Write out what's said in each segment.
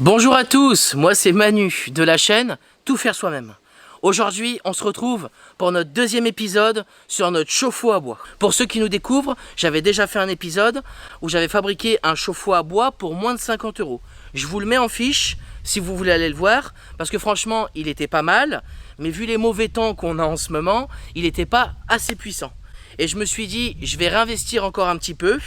Bonjour à tous, moi c'est Manu de la chaîne Tout faire soi-même. Aujourd'hui on se retrouve pour notre deuxième épisode sur notre chauffe-eau à bois. Pour ceux qui nous découvrent, j'avais déjà fait un épisode où j'avais fabriqué un chauffe-eau à bois pour moins de 50 €. Je vous le mets en fiche si vous voulez aller le voir, parce que franchement il était pas mal, mais vu les mauvais temps qu'on a en ce moment, il n'était pas assez puissant. Et je me suis dit, je vais réinvestir encore un petit peu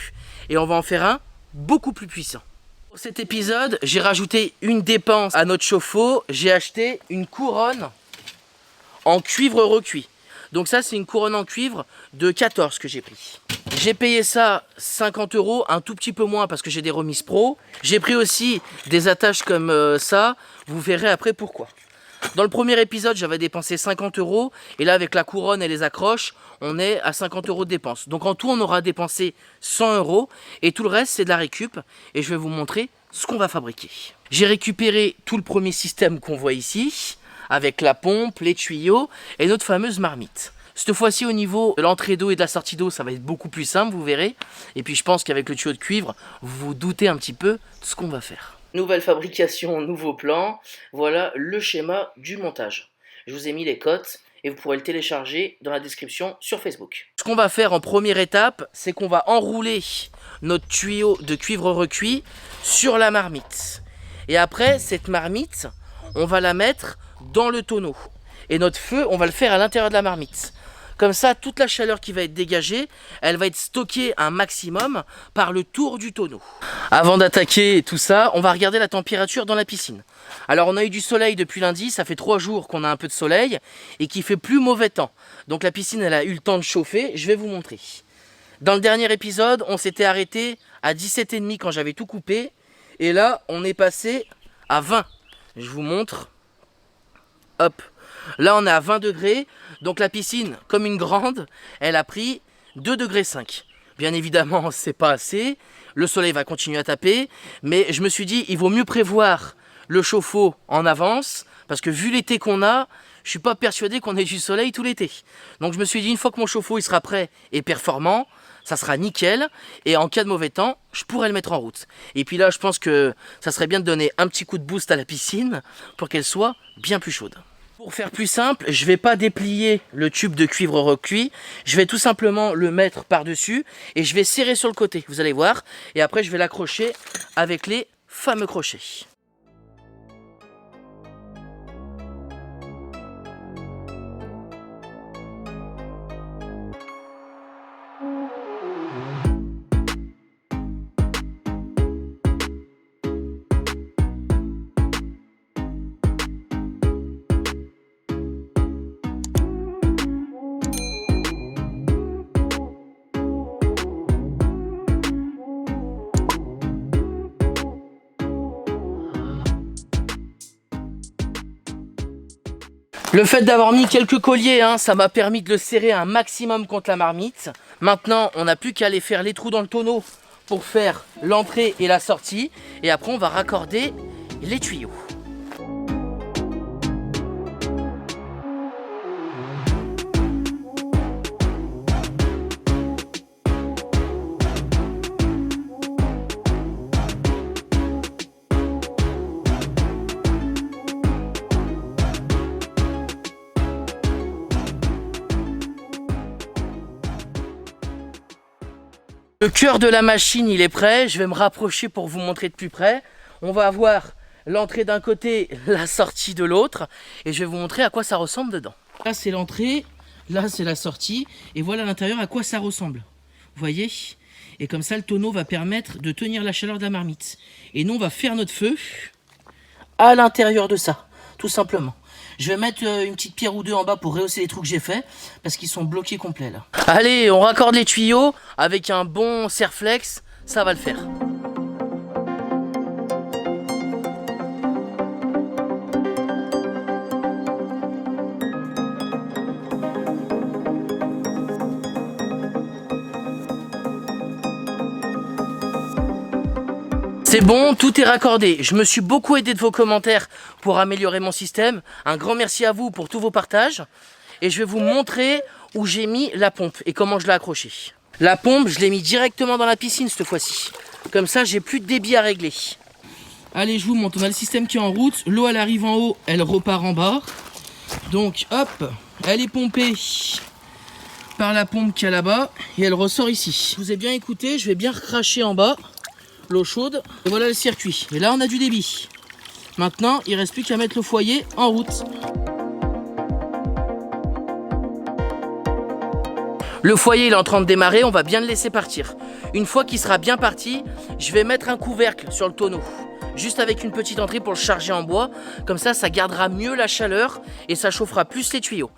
et on va en faire un beaucoup plus puissant. Pour cet épisode, j'ai rajouté une dépense à notre chauffe-eau. J'ai acheté une couronne en cuivre recuit. Donc ça, c'est une couronne en cuivre de 14 que j'ai pris. J'ai payé ça 50 €, un tout petit peu moins parce que j'ai des remises pro. J'ai pris aussi des attaches comme ça. Vous verrez après pourquoi. Dans le premier épisode, j'avais dépensé 50 € et là, avec la couronne et les accroches, on est à 50 € de dépenses. Donc en tout, on aura dépensé 100 € et tout le reste, c'est de la récup et je vais vous montrer ce qu'on va fabriquer. J'ai récupéré tout le premier système qu'on voit ici, avec la pompe, les tuyaux et notre fameuse marmite. Cette fois-ci, au niveau de l'entrée d'eau et de la sortie d'eau, ça va être beaucoup plus simple, vous verrez. Et puis je pense qu'avec le tuyau de cuivre, vous vous doutez un petit peu de ce qu'on va faire. Nouvelle fabrication, nouveau plan, voilà le schéma du montage. Je vous ai mis les cotes et vous pourrez le télécharger dans la description sur Facebook. Ce qu'on va faire en première étape, c'est qu'on va enrouler notre tuyau de cuivre recuit sur la marmite. Et après, cette marmite, on va la mettre dans le tonneau. Et notre feu, on va le faire à l'intérieur de la marmite. Comme ça, toute la chaleur qui va être dégagée, elle va être stockée un maximum par le tour du tonneau. Avant d'attaquer tout ça, on va regarder la température dans la piscine. Alors on a eu du soleil depuis lundi, ça fait 3 jours qu'on a un peu de soleil et qu'il fait plus mauvais temps. Donc la piscine, elle a eu le temps de chauffer, je vais vous montrer. Dans le dernier épisode, on s'était arrêté à 17,5 quand j'avais tout coupé. Et là, on est passé à 20. Je vous montre. Hop. Là, on est à 20 degrés. Donc la piscine, comme une grande, elle a pris 2,5 degrés. Bien évidemment, c'est pas assez. Le soleil va continuer à taper. Mais je me suis dit, il vaut mieux prévoir le chauffe-eau en avance. Parce que vu l'été qu'on a, je suis pas persuadé qu'on ait du soleil tout l'été. Donc je me suis dit, une fois que mon chauffe-eau il sera prêt et performant, ça sera nickel. Et en cas de mauvais temps, je pourrai le mettre en route. Et puis là, je pense que ça serait bien de donner un petit coup de boost à la piscine pour qu'elle soit bien plus chaude. Pour faire plus simple, je ne vais pas déplier le tube de cuivre recuit. Je vais tout simplement le mettre par-dessus et je vais serrer sur le côté, vous allez voir. Et après, je vais l'accrocher avec les fameux crochets. Le fait d'avoir mis quelques colliers, ça m'a permis de le serrer un maximum contre la marmite. Maintenant, on n'a plus qu'à aller faire les trous dans le tonneau pour faire l'entrée et la sortie. Et après, on va raccorder les tuyaux. Le cœur de la machine, il est prêt. Je vais me rapprocher pour vous montrer de plus près. On va avoir l'entrée d'un côté, la sortie de l'autre. Et je vais vous montrer à quoi ça ressemble dedans. Là, c'est l'entrée. Là, c'est la sortie. Et voilà à l'intérieur à quoi ça ressemble. Vous voyez? Et comme ça, le tonneau va permettre de tenir la chaleur de la marmite. Et nous, on va faire notre feu à l'intérieur de ça, tout simplement. Je vais mettre une petite pierre ou deux en bas pour rehausser les trous que j'ai fait, parce qu'ils sont bloqués complets là. Allez, on raccorde les tuyaux avec un bon serre-flex, ça va le faire. C'est bon, tout est raccordé. Je me suis beaucoup aidé de vos commentaires pour améliorer mon système. Un grand merci à vous pour tous vos partages. Et je vais vous montrer où j'ai mis la pompe et comment je l'ai accrochée. La pompe, je l'ai mis directement dans la piscine cette fois-ci. Comme ça, j'ai plus de débit à régler. Allez, je vous montre, on a le système qui est en route. L'eau, elle arrive en haut, elle repart en bas. Donc, hop, elle est pompée par la pompe qu'il y a là-bas et elle ressort ici. Je vous ai bien écouté, je vais bien recracher en bas l'eau chaude. Et voilà le circuit. Et là, on a du débit. Maintenant, il ne reste plus qu'à mettre le foyer en route. Le foyer il est en train de démarrer, on va bien le laisser partir. Une fois qu'il sera bien parti, je vais mettre un couvercle sur le tonneau. Juste avec une petite entrée pour le charger en bois. Comme ça, ça gardera mieux la chaleur et ça chauffera plus les tuyaux.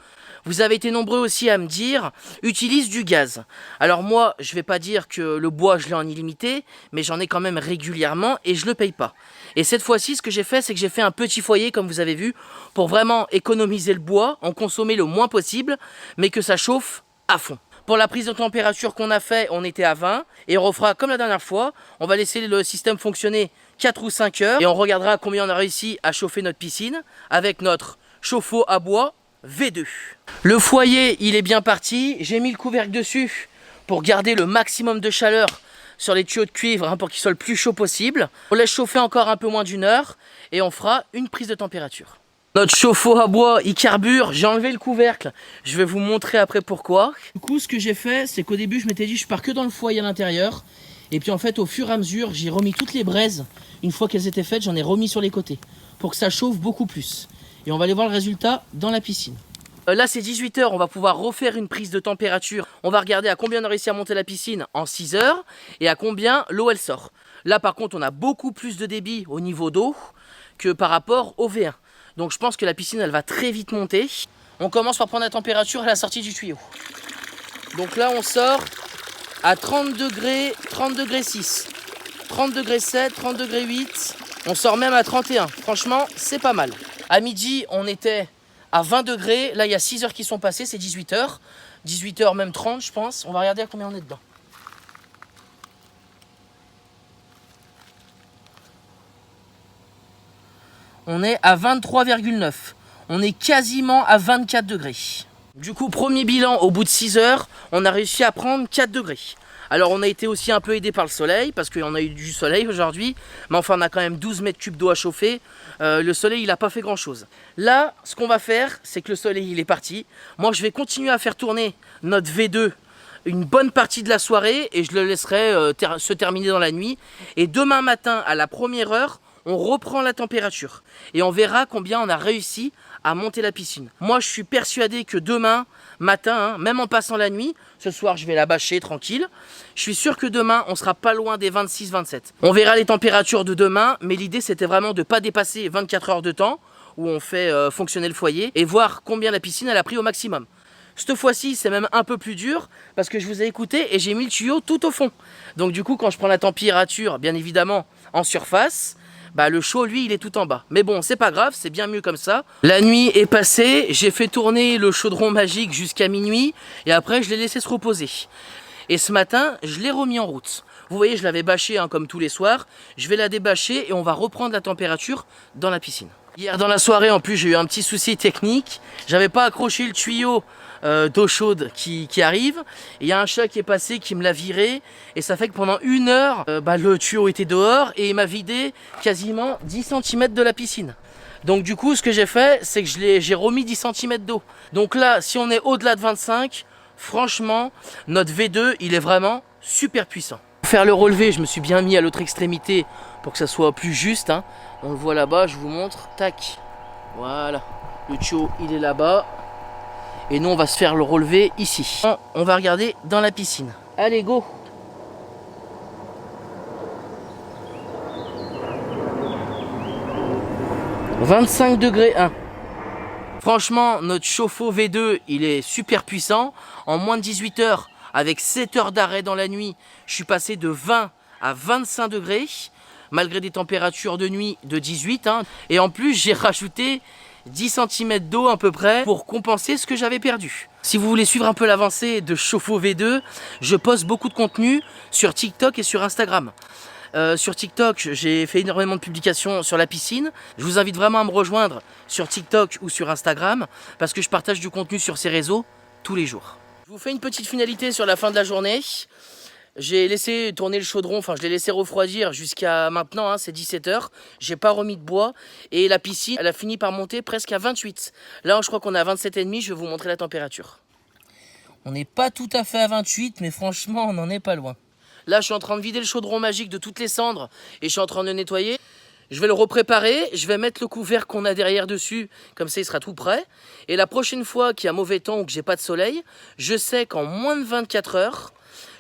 Vous avez été nombreux aussi à me dire, utilise du gaz. Alors moi, je ne vais pas dire que le bois, je l'ai en illimité, mais j'en ai quand même régulièrement et je ne le paye pas. Et cette fois-ci, ce que j'ai fait, c'est que j'ai fait un petit foyer, comme vous avez vu, pour vraiment économiser le bois, en consommer le moins possible, mais que ça chauffe à fond. Pour la prise de température qu'on a fait, on était à 20 et on refera comme la dernière fois. On va laisser le système fonctionner 4 ou 5 heures et on regardera combien on a réussi à chauffer notre piscine avec notre chauffe-eau à bois V2. Le foyer, il est bien parti. J'ai mis le couvercle dessus pour garder le maximum de chaleur sur les tuyaux de cuivre pour qu'ils soient le plus chaud possible. On laisse chauffer encore un peu moins d'1 heure et on fera une prise de température. Notre chauffe-eau à bois, il carbure, j'ai enlevé le couvercle, je vais vous montrer après pourquoi. Du coup, ce que j'ai fait, c'est qu'au début, je m'étais dit, je pars que dans le foyer à l'intérieur. Et puis en fait, au fur et à mesure, j'ai remis toutes les braises. Une fois qu'elles étaient faites, j'en ai remis sur les côtés pour que ça chauffe beaucoup plus. Et on va aller voir le résultat dans la piscine. Là, c'est 18 h, on va pouvoir refaire une prise de température. On va regarder à combien on a réussi à monter la piscine en 6 heures et à combien l'eau, elle sort. Là, par contre, on a beaucoup plus de débit au niveau d'eau que par rapport au V1. Donc je pense que la piscine elle va très vite monter. On commence par prendre la température à la sortie du tuyau. Donc là on sort à 30 degrés, 30 degrés 6, 30 degrés 7, 30 degrés 8. On sort même à 31. Franchement c'est pas mal. À midi on était à 20 degrés. Là il y a 6 heures qui sont passées, c'est 18 h. 18 h même 30 je pense. On va regarder à combien on est dedans. On est à 23,9. On est quasiment à 24 degrés. Du coup, premier bilan, au bout de 6 heures, on a réussi à prendre 4 degrés. Alors, on a été aussi un peu aidé par le soleil, parce qu'on a eu du soleil aujourd'hui. Mais enfin, on a quand même 12 mètres cubes d'eau à chauffer. Le soleil, il n'a pas fait grand-chose. Là, ce qu'on va faire, c'est que le soleil, il est parti. Moi, je vais continuer à faire tourner notre V2 une bonne partie de la soirée et je le laisserai se terminer dans la nuit. Et demain matin, à la première heure, on reprend la température et on verra combien on a réussi à monter la piscine. Moi, je suis persuadé que demain matin, même en passant la nuit, ce soir, je vais la bâcher tranquille. Je suis sûr que demain, on sera pas loin des 26-27. On verra les températures de demain, mais l'idée, c'était vraiment de ne pas dépasser 24 heures de temps où on fait fonctionner le foyer et voir combien la piscine elle a pris au maximum. Cette fois-ci, c'est même un peu plus dur parce que je vous ai écouté et j'ai mis le tuyau tout au fond. Donc du coup, quand je prends la température, bien évidemment, en surface, bah, le chaud, lui, il est tout en bas. Mais bon, c'est pas grave, c'est bien mieux comme ça. La nuit est passée, j'ai fait tourner le chaudron magique jusqu'à minuit et après, je l'ai laissé se reposer. Et ce matin, je l'ai remis en route. Vous voyez, je l'avais bâché comme tous les soirs. Je vais la débâcher et on va reprendre la température dans la piscine. Hier dans la soirée, en plus, j'ai eu un petit souci technique. J'avais pas accroché le tuyau d'eau chaude qui arrive. Il y a un chat qui est passé, qui me l'a viré. Et ça fait que pendant 1 heure, le tuyau était dehors et il m'a vidé quasiment 10 cm de la piscine. Donc du coup, ce que j'ai fait, c'est que j'ai remis 10 cm d'eau. Donc là, si on est au-delà de 25, franchement, notre V2, il est vraiment super puissant. Pour faire le relevé, je me suis bien mis à l'autre extrémité pour que ça soit plus juste. On le voit là-bas, je vous montre. Tac. Voilà. Le tuyau, il est là-bas. Et nous, on va se faire le relever ici. On va regarder dans la piscine. Allez, go! « 25 degrés 1. » Franchement, notre chauffe-eau V2, il est super puissant. En moins de 18 heures, avec 7 heures d'arrêt dans la nuit, je suis passé de 20 à 25 degrés. Malgré des températures de nuit de 18. Et en plus, j'ai rajouté 10 cm d'eau à peu près pour compenser ce que j'avais perdu. Si vous voulez suivre un peu l'avancée de chauffe-eau V2, je poste beaucoup de contenu sur TikTok et sur Instagram. Sur TikTok, j'ai fait énormément de publications sur la piscine. Je vous invite vraiment à me rejoindre sur TikTok ou sur Instagram parce que je partage du contenu sur ces réseaux tous les jours. Je vous fais une petite finalité sur la fin de la journée. J'ai laissé tourner le chaudron, enfin je l'ai laissé refroidir jusqu'à maintenant, hein, c'est 17 h. J'ai pas remis de bois et la piscine, elle a fini par monter presque à 28. Là, je crois qu'on est à 27,5, je vais vous montrer la température. On n'est pas tout à fait à 28, mais franchement, on n'en est pas loin. Là, je suis en train de vider le chaudron magique de toutes les cendres et je suis en train de le nettoyer. Je vais le repréparer, je vais mettre le couvert qu'on a derrière dessus, comme ça il sera tout prêt. Et la prochaine fois qu'il y a mauvais temps ou que j'ai pas de soleil, je sais qu'en moins de 24 heures,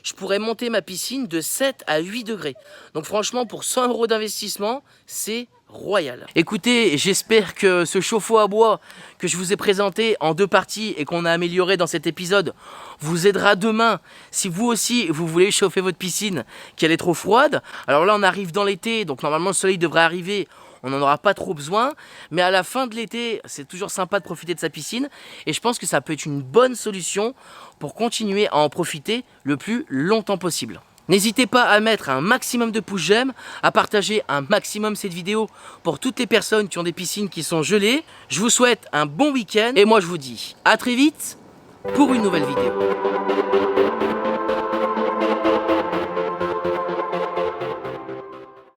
je pourrais monter ma piscine de 7 à 8 degrés. Donc franchement, pour 100 € d'investissement, c'est royal. Écoutez, j'espère que ce chauffe-eau à bois que je vous ai présenté en 2 parties et qu'on a amélioré dans cet épisode vous aidera demain si vous aussi vous voulez chauffer votre piscine qu'elle est trop froide. Alors là on arrive dans l'été, donc normalement le soleil devrait arriver, on n'en aura pas trop besoin, mais à la fin de l'été c'est toujours sympa de profiter de sa piscine et je pense que ça peut être une bonne solution pour continuer à en profiter le plus longtemps possible. N'hésitez pas à mettre un maximum de pouces j'aime, à partager un maximum cette vidéo pour toutes les personnes qui ont des piscines qui sont gelées. Je vous souhaite un bon week-end et moi je vous dis à très vite pour une nouvelle vidéo.